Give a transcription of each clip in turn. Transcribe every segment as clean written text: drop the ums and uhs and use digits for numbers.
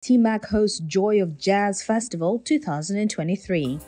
TMAC hosts Joy of Jazz Festival 2023.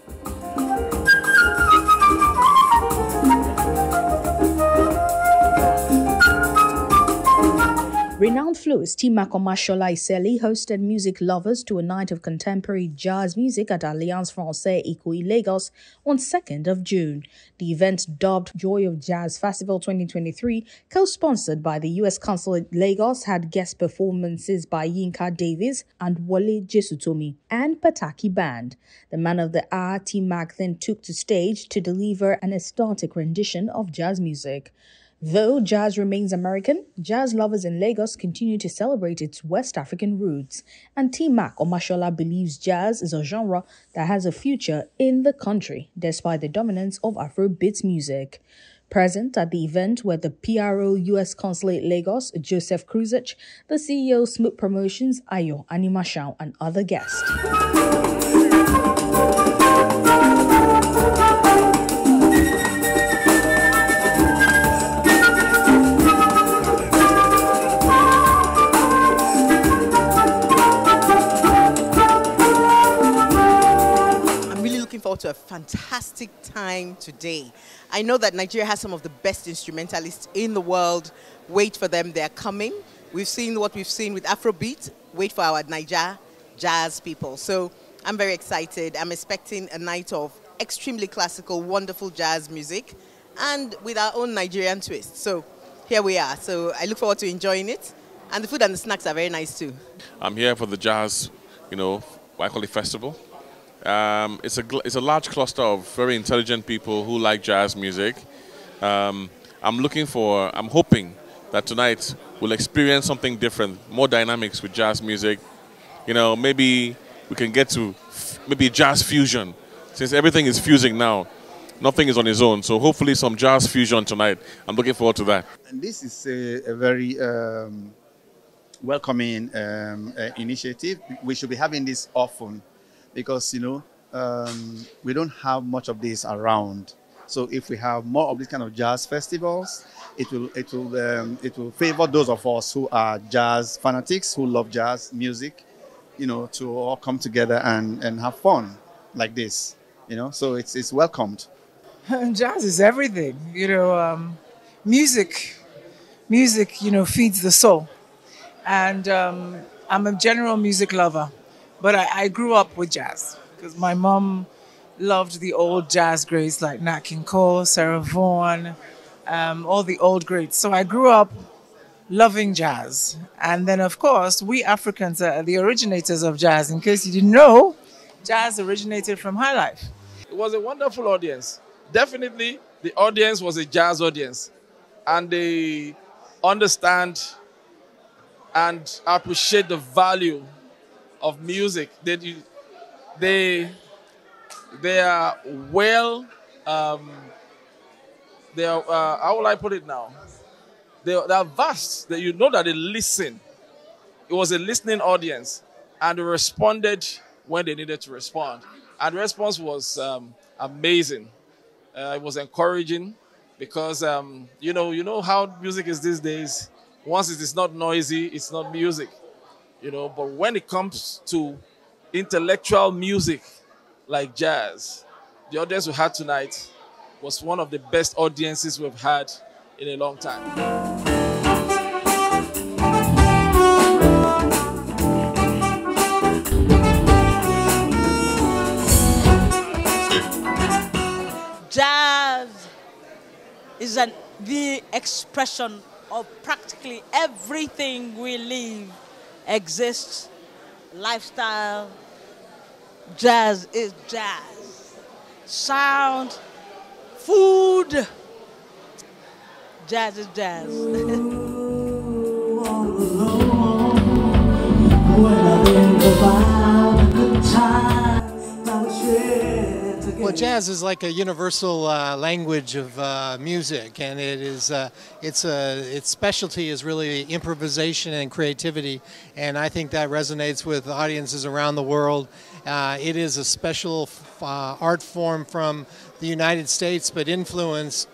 Renowned flutist Omatshola Iseli hosted music lovers to a night of contemporary jazz music at Alliance Française Ikoyi, Lagos on 2nd of June. The event, dubbed Joy of Jazz Festival 2023, co-sponsored by the U.S. Consulate Lagos, had guest performances by Yinka Davis and Wale Jesutomi and Pataki Band. The man of the hour, TMAC, then took to stage to deliver an ecstatic rendition of jazz music. Though jazz remains American, jazz lovers in Lagos continue to celebrate its West African roots, and TMAC Omatshola believes jazz is a genre that has a future in the country, despite the dominance of Afrobeats music. Present at the event were the PRO U.S. Consulate Lagos, Joseph Kruzich, the CEO Smooth Promotions, Ayo Animashao, and other guests. Forward to a fantastic time today. I know that Nigeria has some of the best instrumentalists in the world. Wait for them, they're coming. We've seen what we've seen with Afrobeat. Wait for our Niger jazz people. So I'm very excited. I'm expecting a night of extremely classical, wonderful jazz music and with our own Nigerian twist. So here we are. So I look forward to enjoying it. And the food and the snacks are very nice too. I'm here for the jazz, I call it festival. It's a large cluster of very intelligent people who like jazz music. I'm hoping that tonight we'll experience something different, more dynamics with jazz music. Maybe we can get to maybe jazz fusion. Since everything is fusing now, nothing is on its own. So hopefully some jazz fusion tonight. I'm looking forward to that. And this is a very welcoming initiative. We should be having this often. Because we don't have much of this around. So if we have more of these kind of jazz festivals, it will favor those of us who are jazz fanatics, who love jazz music, to all come together and have fun like this. So it's welcomed. Jazz is everything. Music feeds the soul, and I'm a general music lover. But I grew up with jazz because my mom loved the old jazz greats like Nat King Cole, Sarah Vaughan, all the old greats. So I grew up loving jazz. And then, of course, we Africans are the originators of jazz. In case you didn't know, jazz originated from High Life. It was a wonderful audience. Definitely, the audience was a jazz audience. And they understand and appreciate the value of music. They are well, how will I put it now? They are vast, that that they listen. It was a listening audience, and they responded when they needed to respond. And the response was amazing. It was encouraging because, you know how music is these days. Once it is not noisy, it's not music. But when it comes to intellectual music like jazz, the audience we had tonight was one of the best audiences we've had in a long time. Jazz is the expression of practically everything we live, exists, lifestyle. Jazz is jazz. Sound, food, jazz is jazz. Well, jazz is like a universal language of music, and it is its specialty is really improvisation and creativity, and I think that resonates with audiences around the world. It is a special art form from the United States, but influenced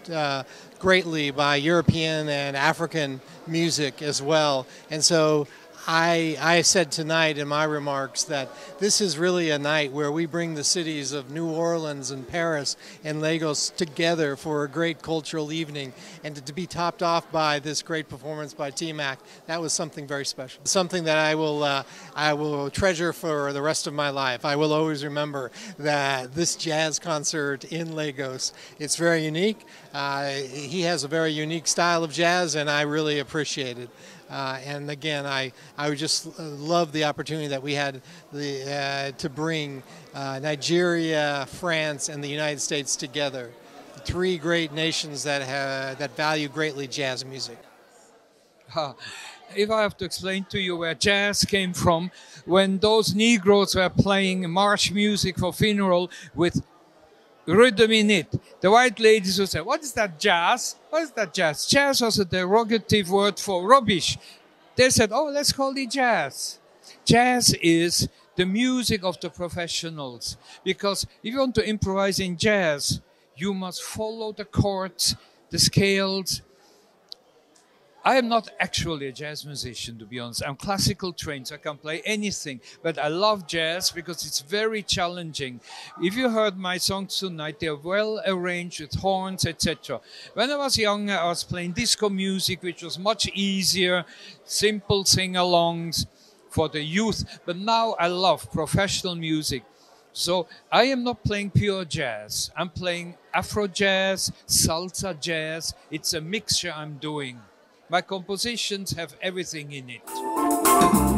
greatly by European and African music as well, and so I said tonight in my remarks that this is really a night where we bring the cities of New Orleans and Paris and Lagos together for a great cultural evening, and to be topped off by this great performance by T-Mac, that was something very special. Something that I will treasure for the rest of my life. I will always remember that this jazz concert in Lagos, it's very unique. He has a very unique style of jazz, and I really appreciate it. And again, I would just love the opportunity that we had to bring Nigeria, France, and the United States together. Three great nations that value greatly jazz music. If I have to explain to you where jazz came from, when those Negroes were playing march music for funeral with rhythm in it, the white ladies would say, "What is that, jazz? What is that, jazz?" Jazz was a derogative word for rubbish. They said, "Oh, let's call it jazz." Jazz is the music of the professionals, because if you want to improvise in jazz, you must follow the chords, the scales. I am not actually a jazz musician, to be honest. I'm classical trained, so I can play anything. But I love jazz because it's very challenging. If you heard my songs tonight, they're well arranged with horns, etc. When I was younger, I was playing disco music, which was much easier, simple sing-alongs for the youth. But now I love professional music. So I am not playing pure jazz. I'm playing Afro jazz, salsa jazz. It's a mixture I'm doing. My compositions have everything in it.